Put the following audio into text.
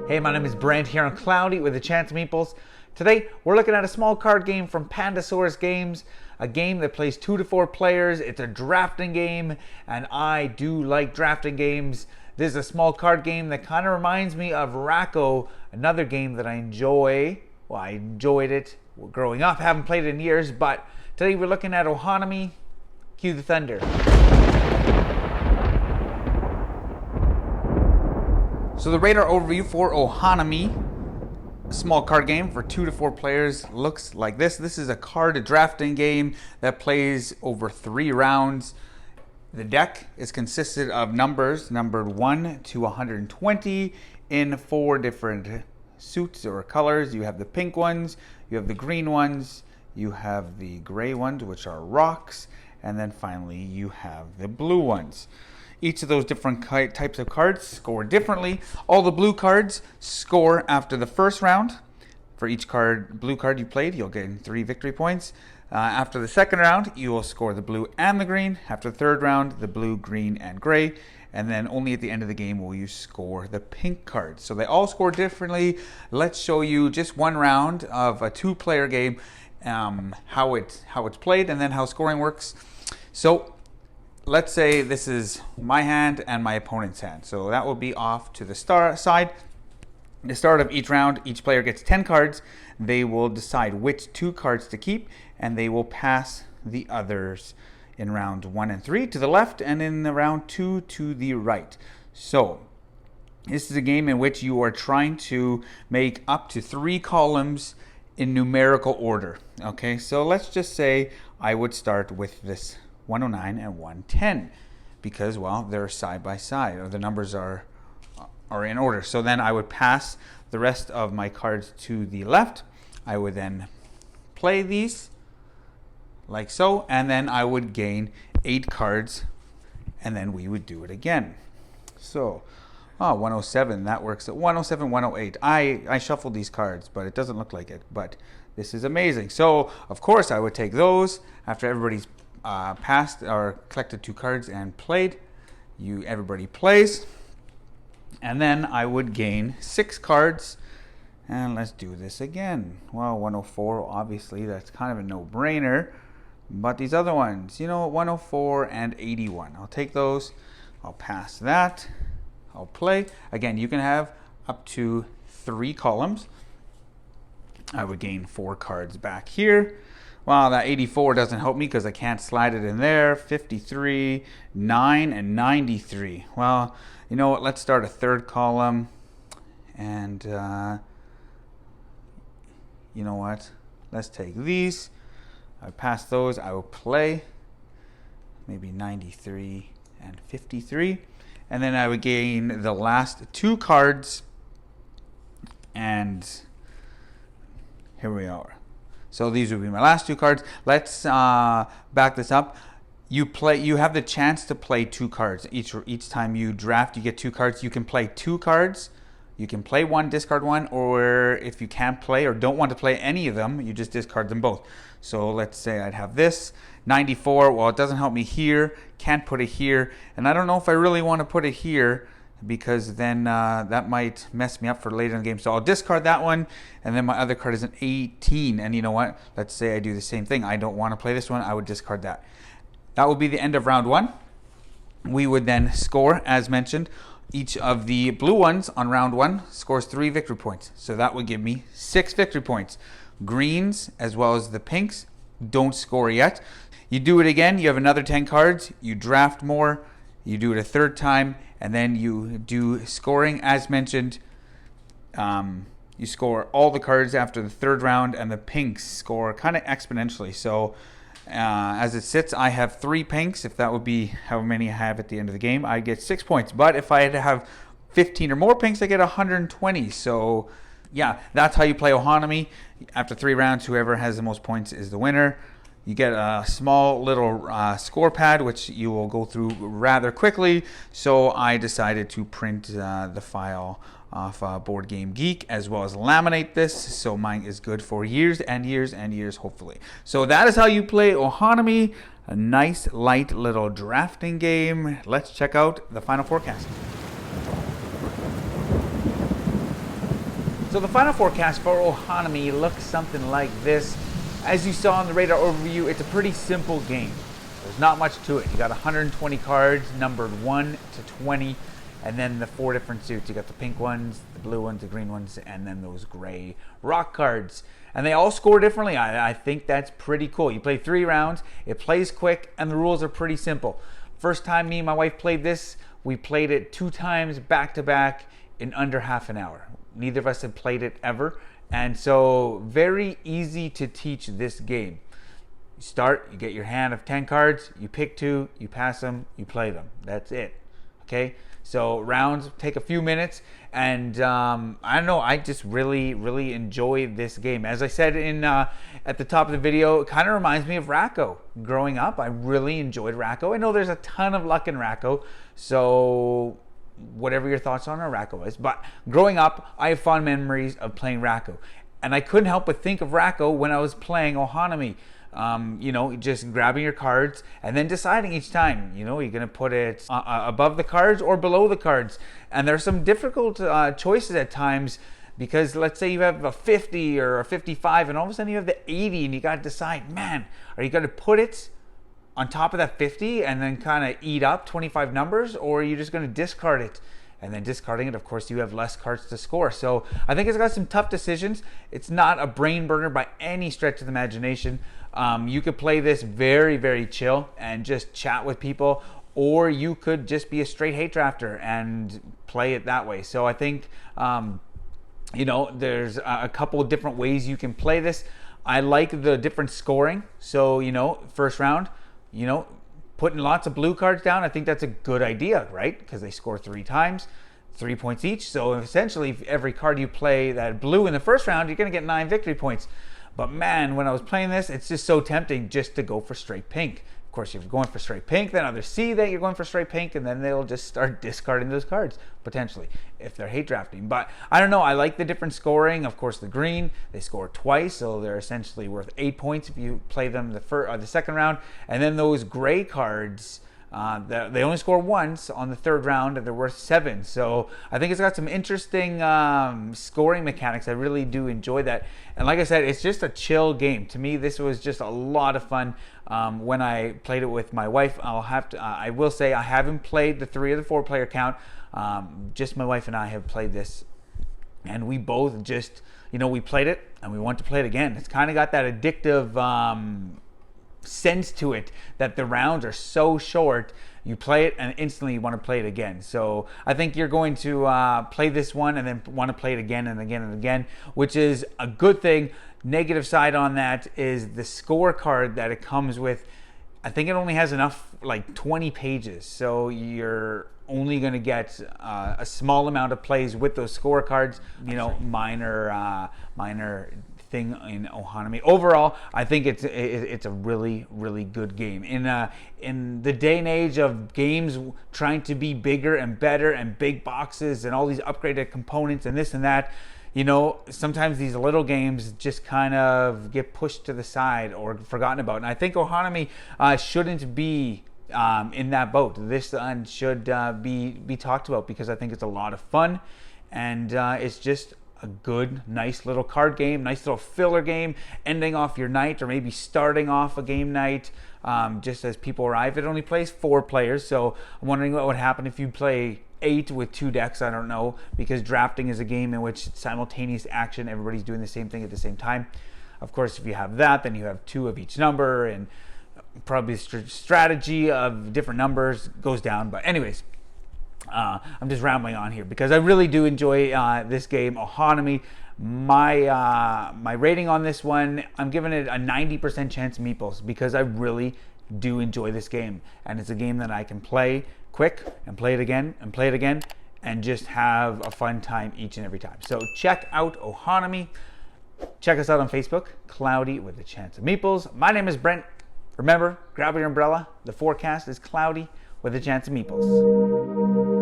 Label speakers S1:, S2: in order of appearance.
S1: Hey, my name is Brent here on Cloudy with the Chance of Meeples. Today, we're looking at a small card game from Pandasaurus Games, a game that plays 2 to 4 players. It's a drafting game, and I do like drafting games. This is a small card game that kind of reminds me of Racco, another game that I enjoy. Well, I enjoyed it growing up, haven't played it in years, but today we're looking at Ohanami. Cue the thunder. So the radar overview for Ohanami, a small card game for 2 to 4 players, looks like this. This is a card drafting game that plays over 3 rounds. The deck is consisted of numbers numbered 1 to 120 in 4 different suits or colors. You have the pink ones, you have the green ones, you have the gray ones, which are rocks, and then finally you have the blue ones. Each of those different types of cards score differently. All the blue cards score after the first round. For each blue card you played, you'll gain 3 victory points. After the second round, you will score the blue and the green. After the third round, the blue, green, and gray. And then only at the end of the game will you score the pink cards. So they all score differently. Let's show you just one round of a 2-player game, how it's played, and then how scoring works. So let's say this is my hand and my opponent's hand. So that will be off to the side. At the start of each round, each player gets 10 cards. They will decide which 2 cards to keep, and they will pass the others in round 1 and 3 to the left, and in the round 2 to the right. So this is a game in which you are trying to make up to 3 columns in numerical order. Okay, so let's just say I would start with this 109 and 110 because, well, they're side by side, or the numbers are in order. So then I would pass the rest of my cards to the left. I would then play these like so, and then I would gain 8 cards, and then we would do it again. So 107, that works at 107, 108. I shuffled these cards, but it doesn't look like it, but this is amazing. So of course I would take those after everybody's passed or collected 2 cards and played. Everybody plays, and then I would gain 6 cards, and let's do this again. Well, 104, obviously that's kind of a no-brainer, but these other ones, 104 and 81, I'll take those. I'll pass that. I'll play again. You can have up to 3 columns. I would gain 4 cards back here. Well, that 84 doesn't help me because I can't slide it in there. 53, 9, and 93. Well, you know what? Let's start a 3rd column. And you know what? Let's take these. I pass those. I will play maybe 93 and 53. And then I would gain the last 2 cards. And here we are. So these would be my last 2 cards. Let's back this up. You have the chance to play 2 cards. Each time you draft, you get 2 cards. You can play 2 cards. You can play 1, discard 1, or if you can't play or don't want to play any of them, you just discard them both. So let's say I'd have this 94. Well, it doesn't help me here. Can't put it here, and I don't know if I really want to put it here, because then that might mess me up for later in the game. So I'll discard that one, and then my other card is an 18. And you know what? Let's say I do the same thing. I don't want to play this one. I would discard that. That would be the end of round 1. We would then score, as mentioned. Each of the blue ones on round 1 scores 3 victory points. So that would give me 6 victory points. Greens, as well as the pinks, don't score yet. You do it again. You have another 10 cards. You draft more. You do it a 3rd time, and then you do scoring as mentioned. You score all the cards after the 3rd round, and the pinks score kind of exponentially. So as it sits, I have 3 pinks. If that would be how many I have at the end of the game, I get 6 points. But if I had to have 15 or more pinks, I get 120. So yeah, that's how you play Ohanami. After 3 rounds, whoever has the most points is the winner. You get a small little score pad, which you will go through rather quickly. So I decided to print the file off Board Game Geek, as well as laminate this. So mine is good for years and years and years, hopefully. So that is how you play Ohanami. A nice, light little drafting game. Let's check out the final forecast. So the final forecast for Ohanami looks something like this. As you saw in the radar overview, it's a pretty simple game. There's not much to it. You got 120 cards numbered 1 to 20, and then the 4 different suits. You got the pink ones, the blue ones, the green ones, and then those gray rock cards. And they all score differently. I think that's pretty cool. You play 3 rounds, it plays quick, and the rules are pretty simple. First time me and my wife played this, we played it 2 times back to back in under half an hour. Neither of us had played it ever, and so very easy to teach this game. You start, you get your hand of 10 cards, you pick 2, you pass them, you play them. That's it. Okay? So rounds take a few minutes, and I don't know, I just really enjoy this game. As I said at the top of the video, it kind of reminds me of Racco. Growing up, I really enjoyed Racco. I know there's a ton of luck in Racco, so whatever your thoughts on Racco is. But growing up, I have fond memories of playing Racco. And I couldn't help but think of Racco when I was playing Ohanami. You know, just grabbing your cards and then deciding each time, you know, you're going to put it above the cards or below the cards. And there's some difficult choices at times, because let's say you have a 50 or a 55 and all of a sudden you have the 80 and you got to decide, man, are you going to put it on top of that 50 and then kind of eat up 25 numbers, or are you just going to discard it? And then discarding it, of course, you have less cards to score. So I think it's got some tough decisions. It's not a brain burner by any stretch of the imagination. You could play this very chill and just chat with people, or you could just be a straight hate drafter and play it that way. So I think, you know, there's a couple of different ways you can play this. I like the different scoring. So, you know, first round, you know, putting lots of blue cards down, I think that's a good idea, right? Because they score 3 times, 3 points each. So essentially, if every card you play that blue in the first round, you're going to get 9 victory points. But man, when I was playing this, it's just so tempting just to go for straight pink. Of course, if you're going for straight pink, then others see that you're going for straight pink, and then they'll just start discarding those cards, potentially, if they're hate drafting. But I don't know, I like the different scoring. Of course, the green, they score twice, so they're essentially worth 8 points if you play them the second round. And then those gray cards, they only score once on the third round, and they're worth 7. So I think it's got some interesting scoring mechanics. I really do enjoy that. And like I said, it's just a chill game. To me, this was just a lot of fun. When I played it with my wife, I will say I haven't played the 3 or the 4 player count. Just my wife and I have played this, and we both just, you know, we played it and we want to play it again. It's kind of got that addictive sense to it, that the rounds are so short, you play it and instantly you want to play it again. So I think you're going to play this one and then want to play it again and again and again, which is a good thing. Negative side on that is the scorecard that it comes with. I think it only has enough, like 20 pages, so you're only going to get a small amount of plays with those scorecards. You know, minor thing in Ohanami. Overall, I think it's a really good game. In the day and age of games trying to be bigger and better and big boxes and all these upgraded components and this and that, you know, sometimes these little games just kind of get pushed to the side or forgotten about. And I think Ohanami shouldn't be in that boat. This should be talked about, because I think it's a lot of fun, and it's just a good, nice little card game, nice little filler game, ending off your night or maybe starting off a game night just as people arrive. It only plays 4 players, so I'm wondering what would happen if you play 8 with 2 decks. I don't know, because drafting is a game in which it's simultaneous action. Everybody's doing the same thing at the same time. Of course, if you have that, then you have 2 of each number, and probably the strategy of different numbers goes down. But anyways, I'm just rambling on here because I really do enjoy this game, Ohanami. My rating on this one, I'm giving it a 90% Chance of Meeples, because I really do enjoy this game, and it's a game that I can play quick and play it again and play it again and just have a fun time each and every time. So check out Ohanami. Check us out on Facebook, Cloudy with a Chance of Meeples. My name is Brent. Remember, grab your umbrella. The forecast is cloudy with a chance of meeples.